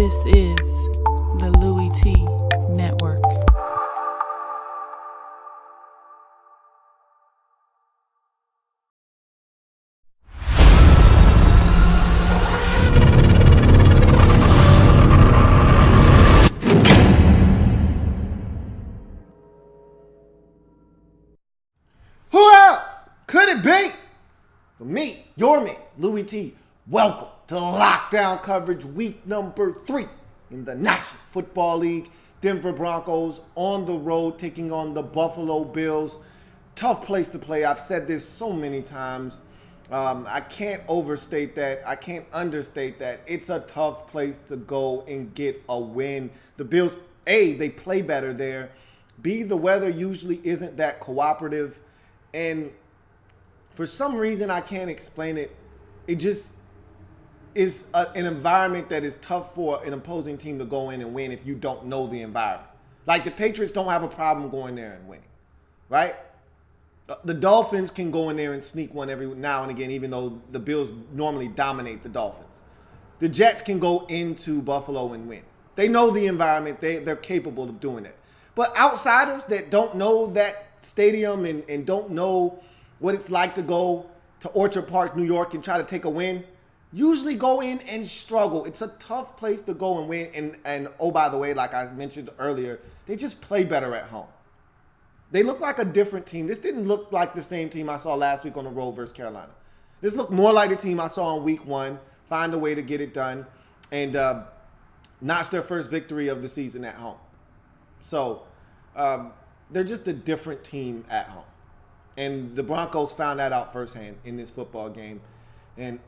This is the Louie T Network. Who else could it be? For me, your man, Louie T. Welcome to lockdown coverage week number 3 in the National Football League. Denver Broncos on the road taking on the Buffalo Bills. Tough place to play. I've said this so many times. I can't overstate that. I can't understate that. It's a tough place to go and get a win. The Bills, A, they play better there. B, the weather usually isn't that cooperative. And for some reason, I can't explain it. It just is an environment that is tough for an opposing team to go in and win if you don't know the environment. Like the Patriots don't have a problem going there and winning, right? The Dolphins can go in there and sneak one every now and again, even though the Bills normally dominate the Dolphins. The Jets can go into Buffalo and win. They know the environment. They're capable of doing it. But outsiders that don't know that stadium and don't know what it's like to go to Orchard Park, New York, and try to take a win, usually go in and struggle. It's a tough place to go and win. And oh, by the way, like I mentioned earlier, they just play better at home. They look like a different team. This didn't look like the same team I saw last week on the road versus Carolina. This looked more like the team I saw in week 1, find a way to get it done, and notch their first victory of the season at home. So they're just a different team at home. And the Broncos found that out firsthand in this football game. And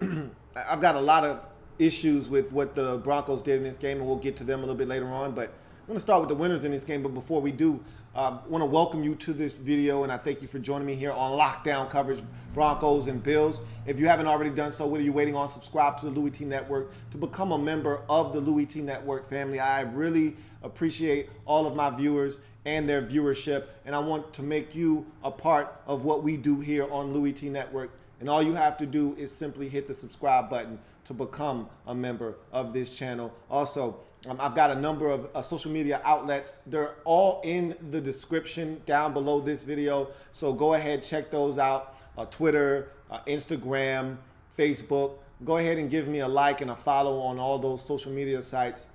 I've got a lot of issues with what the Broncos did in this game, and we'll get to them a little bit later on. But I'm going to start with the winners in this game. But before we do, I want to welcome you to this video, and I thank you for joining me here on Lockdown Coverage, Broncos and Bills. If you haven't already done so, what are you waiting on? Subscribe to the Louie T Network to become a member of the Louie T Network family. I really appreciate all of my viewers and their viewership, and I want to make you a part of what we do here on Louie T Network. And all you have to do is simply hit the subscribe button to become a member of this channel. Also, I've got a number of social media outlets. They're all in the description down below this video. So go ahead, check those out. Twitter, Instagram, Facebook. Go ahead and give me a like and a follow on all those social media sites.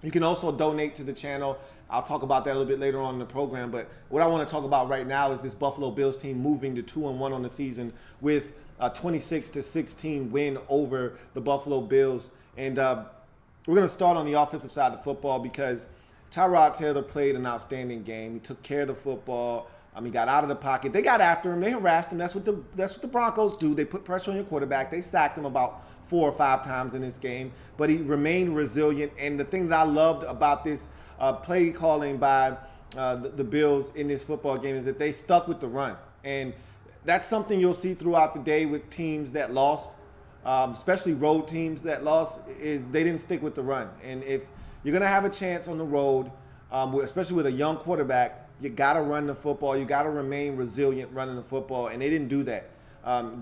You can also donate to the channel. I'll talk about that a little bit later on in the program. But what I want to talk about right now is this Buffalo Bills team moving to 2-1 on the season with a 26-16 win over the Buffalo Bills. And we're going to start on the offensive side of the football because Tyrod Taylor played an outstanding game. He took care of the football. He got out of the pocket. They got after him. They harassed him. That's what the Broncos do. They put pressure on your quarterback. They sacked him about 4 or 5 times in this game. But he remained resilient. And the thing that I loved about this play calling by the Bills in this football game is that they stuck with the run. And that's something you'll see throughout the day with teams that lost, especially road teams that lost, is they didn't stick with the run. And if you're going to have a chance on the road, especially with a young quarterback, you got to run the football. You got to remain resilient running the football. And they didn't do that,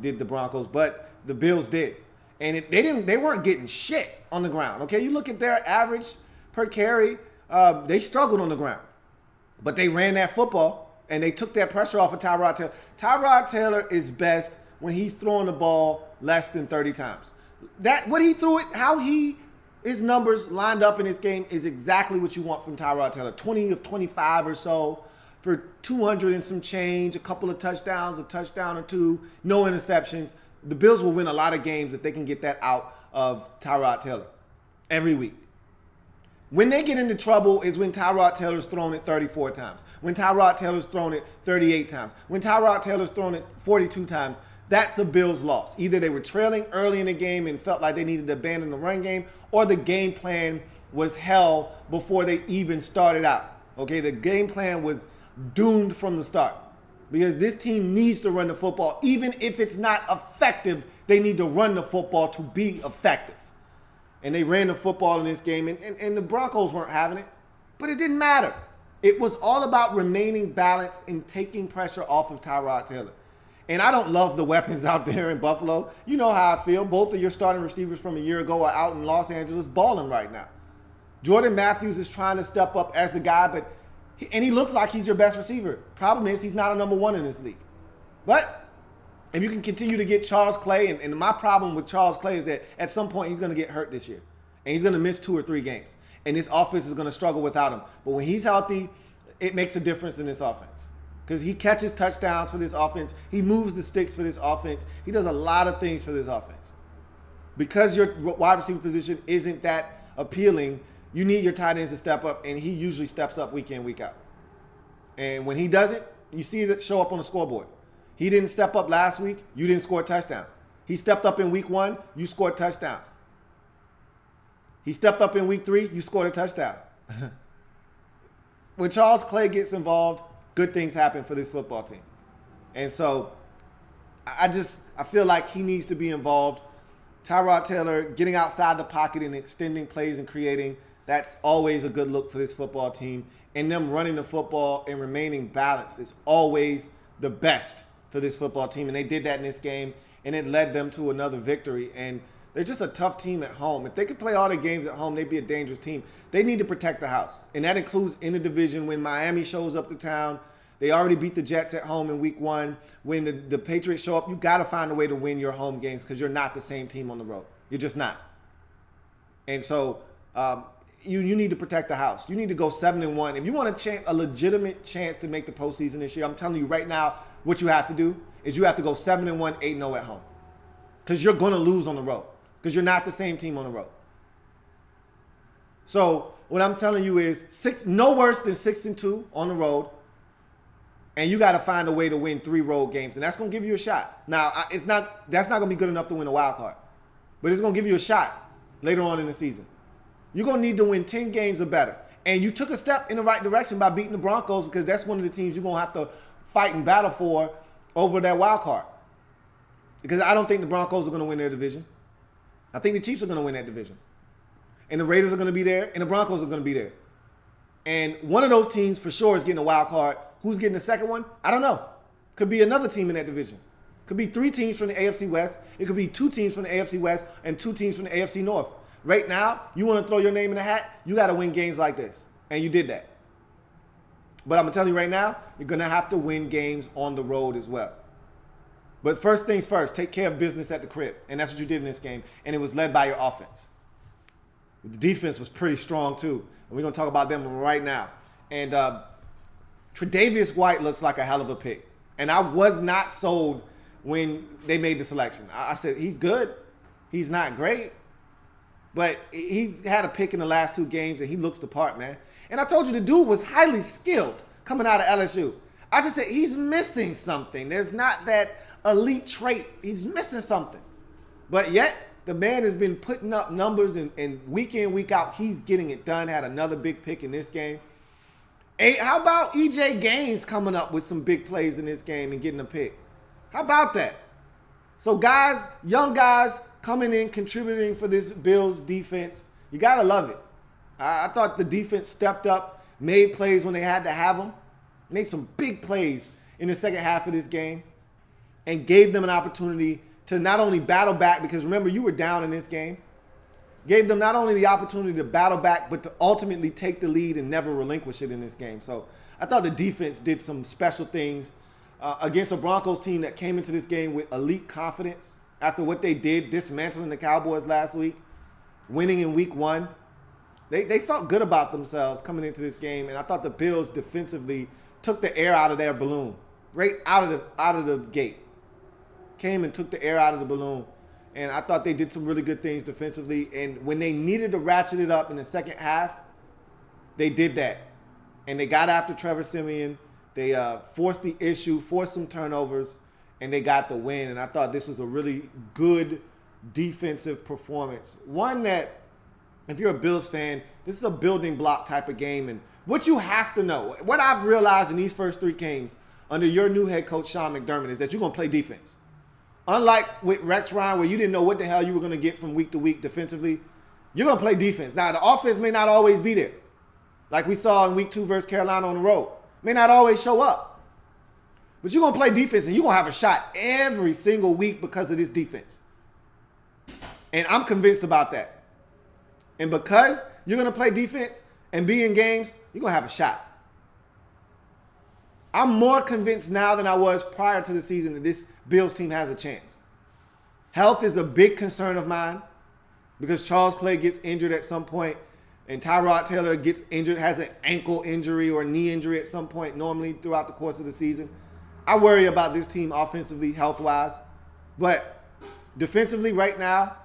did the Broncos. But the Bills did. And they weren't getting shit on the ground. Okay, you look at their average per carry, they struggled on the ground. But they ran that football, and they took that pressure off of Tyrod Taylor. Tyrod Taylor is best when he's throwing the ball less than 30 times. What he threw it, how his numbers lined up in this game is exactly what you want from Tyrod Taylor. 20 of 25 or so for 200 and some change, a couple of touchdowns, a touchdown or 2, no interceptions. The Bills will win a lot of games if they can get that out of Tyrod Taylor every week. When they get into trouble is when Tyrod Taylor's thrown it 34 times. When Tyrod Taylor's thrown it 38 times. When Tyrod Taylor's thrown it 42 times. That's the Bills' loss. Either they were trailing early in the game and felt like they needed to abandon the run game, or the game plan was hell before they even started out. Okay, the game plan was doomed from the start because this team needs to run the football. Even if it's not effective, they need to run the football to be effective. And they ran the football in this game, and the Broncos weren't having it. But it didn't matter. It was all about remaining balanced and taking pressure off of Tyrod Taylor. And I don't love the weapons out there in Buffalo. You know how I feel. Both of your starting receivers from a year ago are out in Los Angeles balling right now. Jordan Matthews is trying to step up as a guy, but he looks like he's your best receiver. Problem is, he's not a number one in this league. But if you can continue to get Charles Clay, and my problem with Charles Clay is that at some point he's going to get hurt this year. And he's going to miss 2 or 3 games. And this offense is going to struggle without him. But when he's healthy, it makes a difference in this offense. Because he catches touchdowns for this offense. He moves the sticks for this offense. He does a lot of things for this offense. Because your wide receiver position isn't that appealing, you need your tight ends to step up, and he usually steps up week in, week out. And when he doesn't, you see it show up on the scoreboard. He didn't step up last week, you didn't score a touchdown. He stepped up in week 1, you scored touchdowns. He stepped up in week 3, you scored a touchdown. When Charles Clay gets involved, good things happen for this football team. And so I feel like he needs to be involved. Tyrod Taylor getting outside the pocket and extending plays and creating, that's always a good look for this football team. And them running the football and remaining balanced is always the best for this football team. And they did that in this game, and it led them to another victory. And they're just a tough team at home. If they could play all their games at home, they'd be a dangerous team. They need to protect the house. And that includes in the division when Miami shows up to town. They already beat the Jets at home in week 1. When the Patriots show up, you got to find a way to win your home games because you're not the same team on the road. You're just not. And so you need to protect the house. You need to go 7-1. If you want a legitimate chance to make the postseason this year, I'm telling you right now, what you have to do is you have to go 7-1, 8-0 at home. Because you're going to lose on the road. Because you're not the same team on the road. So what I'm telling you is no worse than 6-2 on the road. And you got to find a way to win 3 road games. And that's going to give you a shot. Now, that's not going to be good enough to win a wild card. But it's going to give you a shot later on in the season. You're going to need to win 10 games or better. And you took a step in the right direction by beating the Broncos because that's one of the teams you're going to have to fight and battle for over that wild card. Because I don't think the Broncos are going to win their division. I think the Chiefs are going to win that division. And the Raiders are going to be there, and the Broncos are going to be there. And one of those teams for sure is getting a wild card. Who's getting the second one? I don't know. Could be another team in that division. Could be 3 teams from the AFC West. It could be 2 teams from the AFC West and 2 teams from the AFC North. Right now, you want to throw your name in the hat, you got to win games like this. And you did that. But I'm going to tell you right now, you're going to have to win games on the road as well. But first things first, take care of business at the crib. And that's what you did in this game. And it was led by your offense. The defense was pretty strong too. And we're going to talk about them right now. And Tre'Davious White looks like a hell of a pick. And I was not sold when they made the selection. I said, he's good. He's not great. But he's had a pick in the last 2 games, and he looks the part, man. And I told you the dude was highly skilled coming out of LSU. I just said he's missing something. There's not that elite trait. He's missing something. But yet, the man has been putting up numbers, and week in, week out, he's getting it done. Had another big pick in this game. Hey, how about E.J. Gaines coming up with some big plays in this game and getting a pick? How about that? So guys, young guys coming in, contributing for this Bills defense. You got to love it. I thought the defense stepped up, made plays when they had to have them, made some big plays in the second half of this game, and gave them an opportunity to not only battle back, because remember, you were down in this game, gave them not only the opportunity to battle back, but to ultimately take the lead and never relinquish it in this game. So I thought the defense did some special things against a Broncos team that came into this game with elite confidence after what they did, dismantling the Cowboys last week, winning in week 1. They felt good about themselves coming into this game, and I thought the Bills defensively took the air out of their balloon, right out of the gate. Came and took the air out of the balloon. And I thought they did some really good things defensively. And when they needed to ratchet it up in the second half, they did that. And they got after Trevor Siemian. They forced the issue, forced some turnovers, and they got the win. And I thought this was a really good defensive performance. One that, if you're a Bills fan, this is a building block type of game. And what you have to know, what I've realized in these first 3 games under your new head coach, Sean McDermott, is that you're going to play defense. Unlike with Rex Ryan, where you didn't know what the hell you were going to get from week to week defensively, you're going to play defense. Now, the offense may not always be there. Like we saw in week 2 versus Carolina on the road. May not always show up. But you're going to play defense, and you're going to have a shot every single week because of this defense. And I'm convinced about that. And because you're going to play defense and be in games, you're going to have a shot. I'm more convinced now than I was prior to the season that this Bills team has a chance. Health is a big concern of mine because Charles Clay gets injured at some point and Tyrod Taylor gets injured, has an ankle injury or a knee injury at some point normally throughout the course of the season. I worry about this team offensively, health-wise. But defensively right now,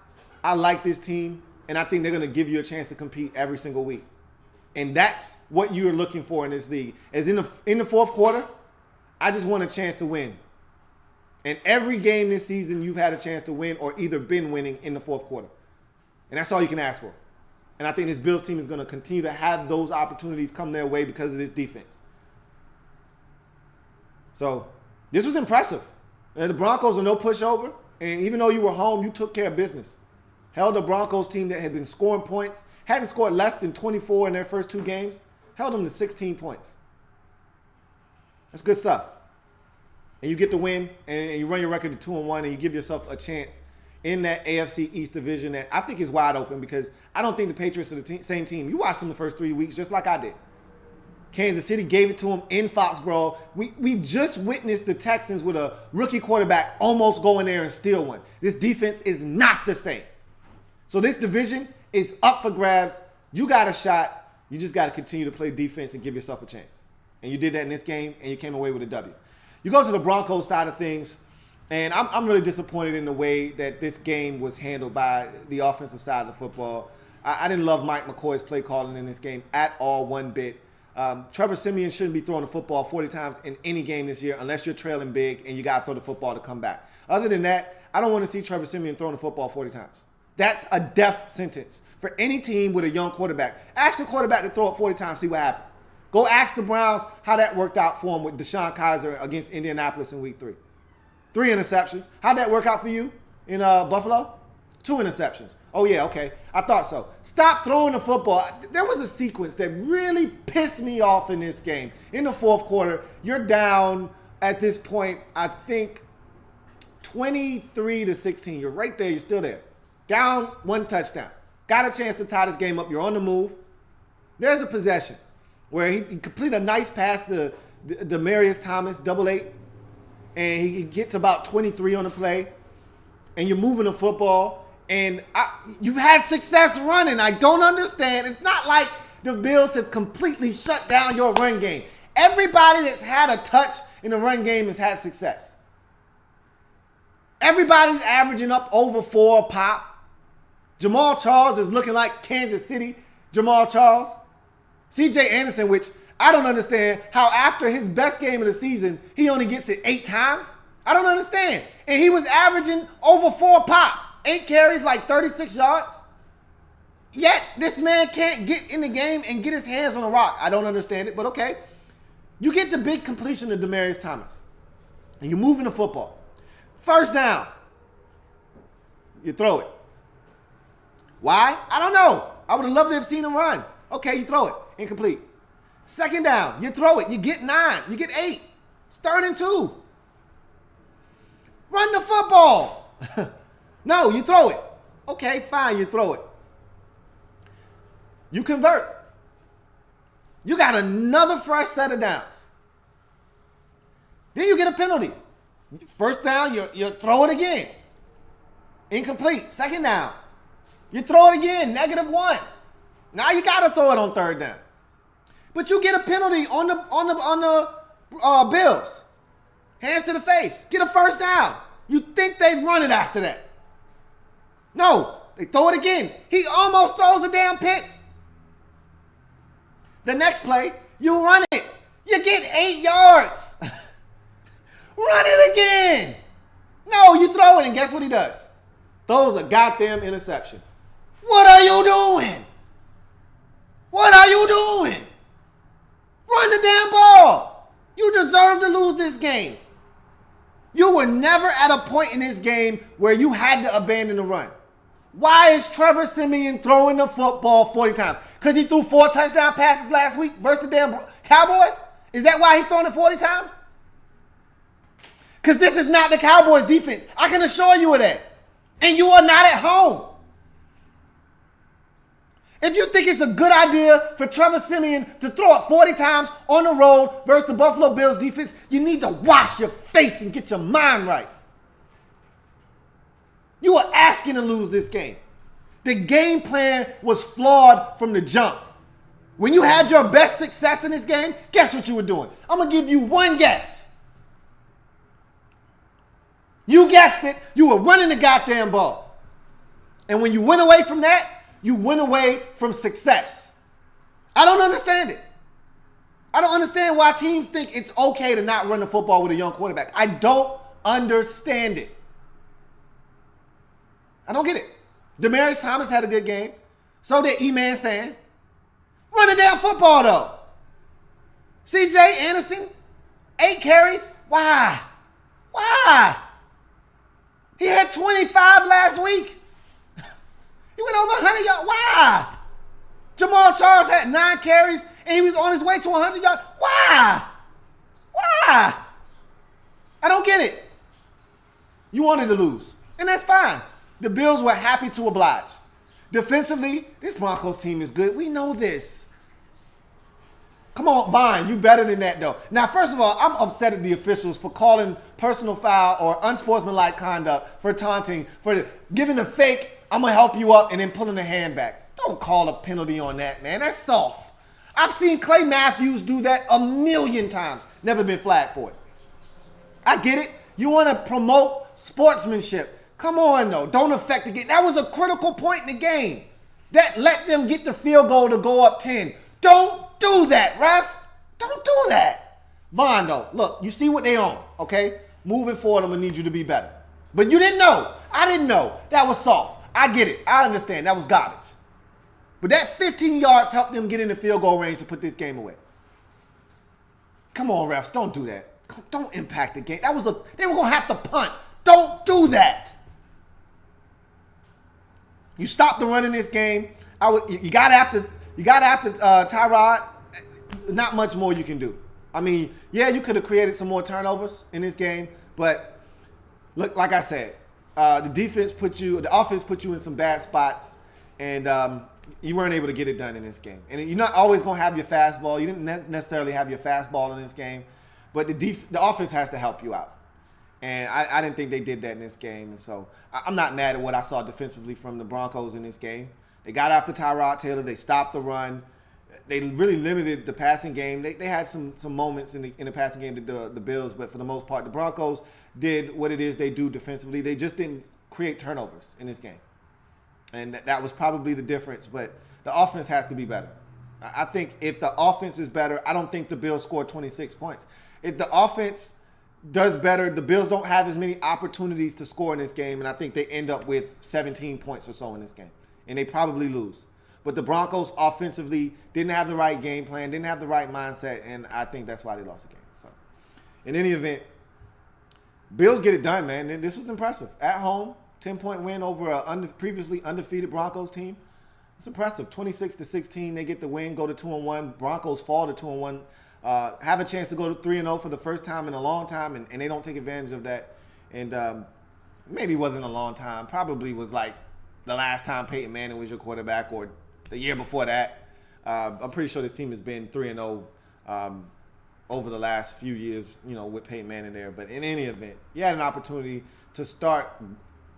I like this team, and I think they're going to give you a chance to compete every single week. And that's what you're looking for in this league. As in the fourth quarter, I just want a chance to win. And every game this season, you've had a chance to win or either been winning in the fourth quarter. And that's all you can ask for. And I think this Bills team is going to continue to have those opportunities come their way because of this defense. So this was impressive. And the Broncos are no pushover. And even though you were home, you took care of business. Held the Broncos team that had been scoring points, hadn't scored less than 24 in their first 2 games, held them to 16 points. That's good stuff. And you get the win, and you run your record to 2-1, and you give yourself a chance in that AFC East division that I think is wide open because I don't think the Patriots are the same team. You watched them the first 3 weeks just like I did. Kansas City gave it to them in Foxborough. We just witnessed the Texans with a rookie quarterback almost go in there and steal one. This defense is not the same. So this division is up for grabs. You got a shot. You just got to continue to play defense and give yourself a chance. And you did that in this game, and you came away with a W. You go to the Broncos side of things, and I'm really disappointed in the way that this game was handled by the offensive side of the football. I didn't love Mike McCoy's play calling in this game at all one bit. Trevor Siemian shouldn't be throwing the football 40 times in any game this year unless you're trailing big and you got to throw the football to come back. Other than that, I don't want to see Trevor Siemian throwing the football 40 times. That's a death sentence for any team with a young quarterback. Ask the quarterback to throw it 40 times, see what happens. Go ask the Browns how that worked out for them with Deshaun Kaiser against Indianapolis in week 3. 3 interceptions. How'd that work out for you in Buffalo? 2 interceptions. Oh, yeah, okay. I thought so. Stop throwing the football. There was a sequence that really pissed me off in this game. In the fourth quarter, you're down at this point, I think, 23-16. You're right there. You're still there. Down 1 touchdown. Got a chance to tie this game up. You're on the move. There's a possession where he completed a nice pass to Demaryius Thomas, 888, and he gets about 23 on the play, and you're moving the football, and you've had success running. I don't understand. It's not like the Bills have completely shut down your run game. Everybody that's had a touch in the run game has had success. Everybody's averaging up over 4 a pop. Jamal Charles is looking like Kansas City Jamal Charles. C.J. Anderson, which I don't understand how after his best game of the season, he only gets it 8 times. I don't understand. And he was averaging over 4 pop. 8 carries, like 36 yards. Yet, this man can't get in the game and get his hands on the rock. I don't understand it, but okay. You get the big completion of Demaryius Thomas. And you're moving the football. First down. You throw it. Why? I don't know. I would have loved to have seen him run. Okay, you throw it. Incomplete. Second down. You throw it. You get 9. You get 8. It's 3rd and 2. Run the football. No, you throw it. Okay, fine, you throw it. You convert. You got another fresh set of downs. Then you get a penalty. First down, you throw it again. Incomplete. Second down. You throw it again, -1. Now you got to throw it on 3rd down. But you get a penalty on the Bills. Hands to the face. Get a first down. You think they'd run it after that. No, they throw it again. He almost throws a damn pick. The next play, you run it. You get 8 yards. Run it again. No, you throw it, and guess what he does? Throws a goddamn interception. What are you doing? What are you doing? Run the damn ball. You deserve to lose this game. You were never at a point in this game where you had to abandon the run. Why is Trevor Siemian throwing the football 40 times? Because he threw 4 touchdown passes last week versus the damn Cowboys? Is that why he's throwing it 40 times? Because this is not the Cowboys defense. I can assure you of that. And you are not at home. If you think it's a good idea for Trevor Siemian to throw it 40 times on the road versus the Buffalo Bills defense, you need to wash your face and get your mind right. You were asking to lose this game. The game plan was flawed from the jump. When you had your best success in this game, guess what you were doing? I'm going to give you one guess. You guessed it. You were running the goddamn ball. And when you went away from that, you went away from success. I don't understand it. I don't understand why teams think it's okay to not run the football with a young quarterback. I don't understand it. I don't get it. Demaryius Thomas had a good game. So did E-Man San. Run the damn football, though. C.J. Anderson, 8 carries. Why? Why? He had 25 last week. He went over 100 yards. Why? Jamal Charles had 9 carries, and he was on his way to 100 yards. Why? Why? I don't get it. You wanted to lose, and that's fine. The Bills were happy to oblige. Defensively, this Broncos team is good. We know this. Come on, Vine, you better than that, though. Now, first of all, I'm upset at the officials for calling personal foul or unsportsmanlike conduct, for taunting, for giving a fake, I'm going to help you up, and then pulling the hand back. Don't call a penalty on that, man. That's soft. I've seen Clay Matthews do that a million times. Never been flagged for it. I get it. You want to promote sportsmanship. Come on, though. Don't affect the game. That was a critical point in the game. That let them get the field goal to go up 10. Don't do that, ref. Don't do that. Vaughn, though, look, you see what they own, okay? Moving forward, I'm going to need you to be better. But you didn't know. I didn't know. That was soft. I get it. I understand. That was garbage. But that 15 yards helped them get in the field goal range to put this game away. Come on, refs. Don't do that. Don't impact the game. They were going to have to punt. Don't do that. You stopped the run in this game. You got after Tyrod. Not much more you can do. I mean, yeah, you could have created some more turnovers in this game, but look, like I said, the offense put you in some bad spots, and you weren't able to get it done in this game. And you're not always going to have your fastball. You didn't necessarily have your fastball in this game, but the offense has to help you out. And I didn't think they did that in this game. And so I'm not mad at what I saw defensively from the Broncos in this game. They got after Tyrod Taylor. They stopped the run. They really limited the passing game. They had some moments in the passing game to the Bills, but for the most part, the Broncos did what it is they do defensively. They just didn't create turnovers in this game. And that was probably the difference. But the offense has to be better. I think if the offense is better, I don't think the Bills scored 26 points. If the offense does better, the Bills don't have as many opportunities to score in this game, and I think they end up with 17 points or so in this game. And they probably lose. But the Broncos offensively didn't have the right game plan, didn't have the right mindset, and I think that's why they lost the game. So, in any event, Bills get it done, man. And this was impressive. At home, 10-point win over a previously undefeated Broncos team. It's impressive. 26-16, they get the win, go to 2-1. Broncos fall to 2-1. Have a chance to go to 3-0 for the first time in a long time, and they don't take advantage of that. And maybe it wasn't a long time. Probably was like the last time Peyton Manning was your quarterback or the year before that. I'm pretty sure this team has been 3-0 over the last few years, with Peyton Manning there. But in any event, you had an opportunity to start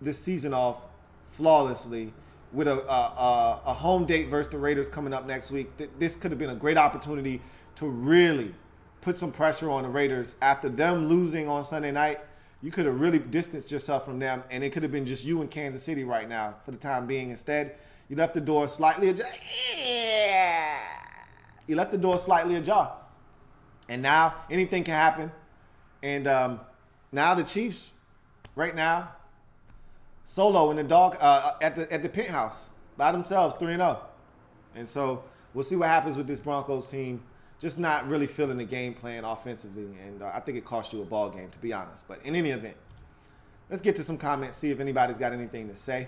this season off flawlessly with a home date versus the Raiders coming up next week. This could have been a great opportunity to really put some pressure on the Raiders. After them losing on Sunday night, you could have really distanced yourself from them, and it could have been just you in Kansas City right now for the time being. Instead, you left the door slightly ajar. You left the door slightly ajar. And now anything can happen. And now the Chiefs, right now, solo in the dog at the penthouse by themselves, 3-0. And so we'll see what happens with this Broncos team. Just not really feeling the game plan offensively, and I think it cost you a ball game, to be honest. But in any event, let's get to some comments, see if anybody's got anything to say.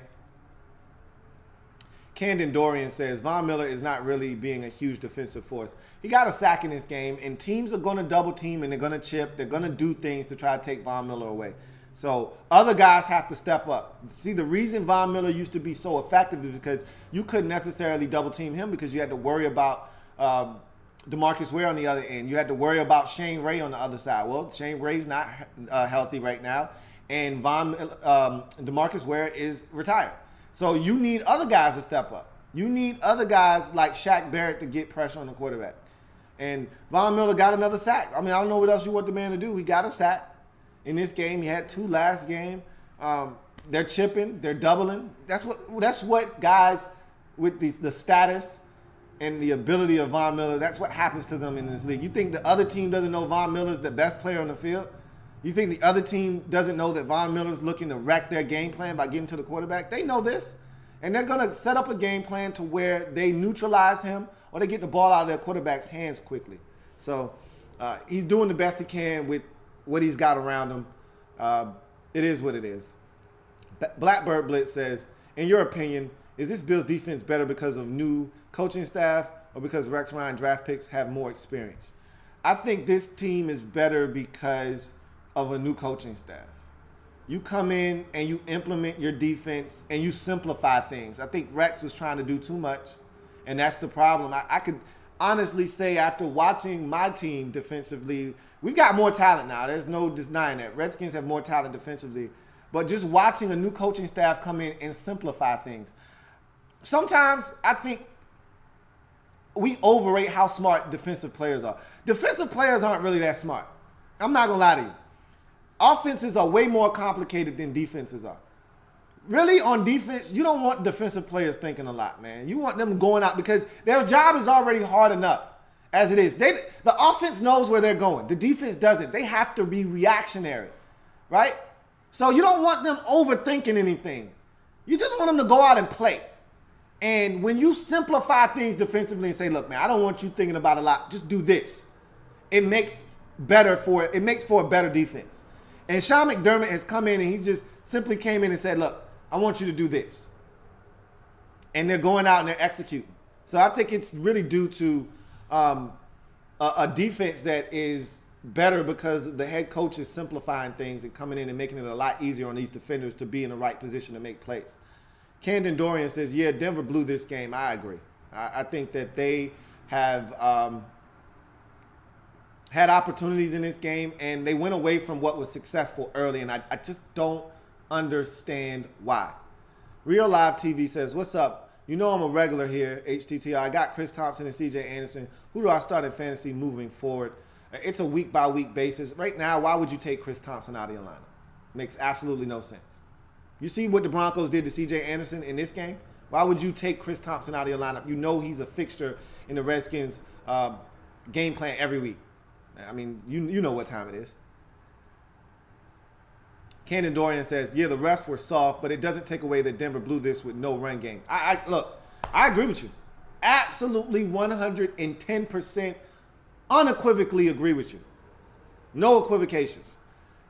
Camden Dorian says, Von Miller is not really being a huge defensive force. He got a sack in this game, and teams are going to double team, and they're going to chip. They're going to do things to try to take Von Miller away. So other guys have to step up. See, the reason Von Miller used to be so effective is because you couldn't necessarily double team him because you had to worry about DeMarcus Ware on the other end. You had to worry about Shane Ray on the other side. Well, Shane Ray's not healthy right now, and DeMarcus Ware is retired. So you need other guys to step up. You need other guys like Shaq Barrett to get pressure on the quarterback. And Von Miller got another sack. I mean, I don't know what else you want the man to do. He got a sack in this game. He had 2 last game. They're chipping. They're doubling. That's what guys with the status and the ability of Von Miller, that's what happens to them in this league. You think the other team doesn't know Von Miller's the best player on the field? You think the other team doesn't know that Von Miller's looking to wreck their game plan by getting to the quarterback? They know this. And they're going to set up a game plan to where they neutralize him or they get the ball out of their quarterback's hands quickly. So he's doing the best he can with what he's got around him. It is what it is. Blackbird Blitz says, in your opinion, is this Bills defense better because of new coaching staff or because Rex Ryan draft picks have more experience? I think this team is better because of a new coaching staff. You come in and you implement your defense and you simplify things. I think Rex was trying to do too much, and that's the problem. I could honestly say after watching my team defensively, we've got more talent now. There's no denying that. Redskins have more talent defensively. But just watching a new coaching staff come in and simplify things. Sometimes I think we overrate how smart defensive players are. Defensive players aren't really that smart. I'm not going to lie to you. Offenses are way more complicated than defenses are. Really, on defense, you don't want defensive players thinking a lot, man. You want them going out because their job is already hard enough as it is. The offense knows where they're going. The defense doesn't. They have to be reactionary, right? So you don't want them overthinking anything. You just want them to go out and play. And when you simplify things defensively and say, look, man, I don't want you thinking about a lot. Just do this. It makes for a better defense. And Sean McDermott has come in and he just simply came in and said, look, I want you to do this. And they're going out and they're executing. So I think it's really due to a defense that is better because the head coach is simplifying things and coming in and making it a lot easier on these defenders to be in the right position to make plays. Camden Dorian says, yeah, Denver blew this game. I agree. I think that they have had opportunities in this game, and they went away from what was successful early, and I just don't understand why. Real Live TV says, what's up? You know I'm a regular here, HTTR. I got Chris Thompson and CJ Anderson. Who do I start in fantasy moving forward? It's a week-by-week basis. Right now, why would you take Chris Thompson out of your lineup? Makes absolutely no sense. You see what the Broncos did to CJ Anderson in this game? Why would you take Chris Thompson out of your lineup? You know he's a fixture in the Redskins game plan every week. I mean, you know what time it is. Camden Dorian says, yeah, the refs were soft, but it doesn't take away that Denver blew this with no run game. Look, I agree with you. Absolutely 110% unequivocally agree with you. No equivocations.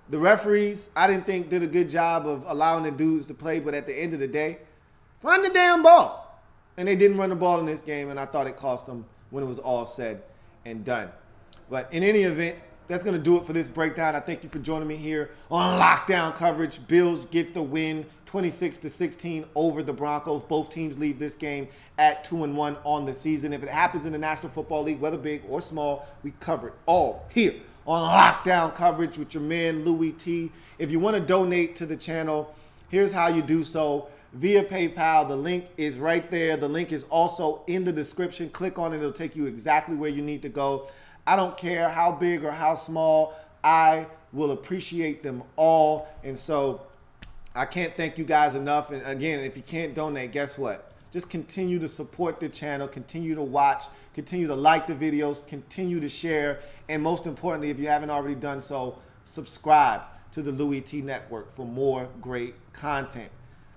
The referees, I didn't think did a good job of allowing the dudes to play, but at the end of the day, run the damn ball. And they didn't run the ball in this game, and I thought it cost them when it was all said and done. But in any event, that's going to do it for this breakdown. I thank you for joining me here on Lockdown Coverage. Bills get the win 26-16 over the Broncos. Both teams leave this game at 2-1 on the season. If it happens in the National Football League, whether big or small, we cover it all here on Lockdown Coverage with your man, Louie T. If you want to donate to the channel, here's how you do so. Via PayPal, the link is right there. The link is also in the description. Click on it. It'll take you exactly where you need to go. I don't care how big or how small. I will appreciate them all. And so I can't thank you guys enough. And again, if you can't donate, guess what? Just continue to support the channel, continue to watch, continue to like the videos, continue to share, and most importantly, if you haven't already done so, subscribe to the Louie T Network for more great content.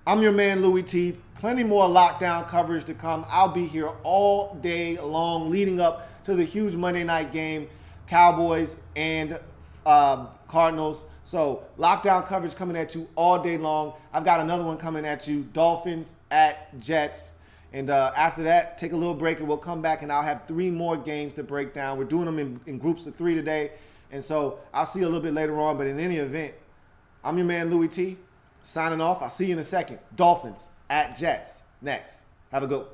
I'm your man, Louie T. Plenty more Lockdown coverage to come. I'll be here all day long leading up to the huge Monday night game, Cowboys and Cardinals. So Lockdown coverage coming at you all day long. I've got another one coming at you, Dolphins at Jets. And after that, take a little break and we'll come back and I'll have 3 more games to break down. We're doing them in groups of 3 today. And so I'll see you a little bit later on. But in any event, I'm your man, Louie T. Signing off. I'll see you in a second. Dolphins at Jets next. Have a good one.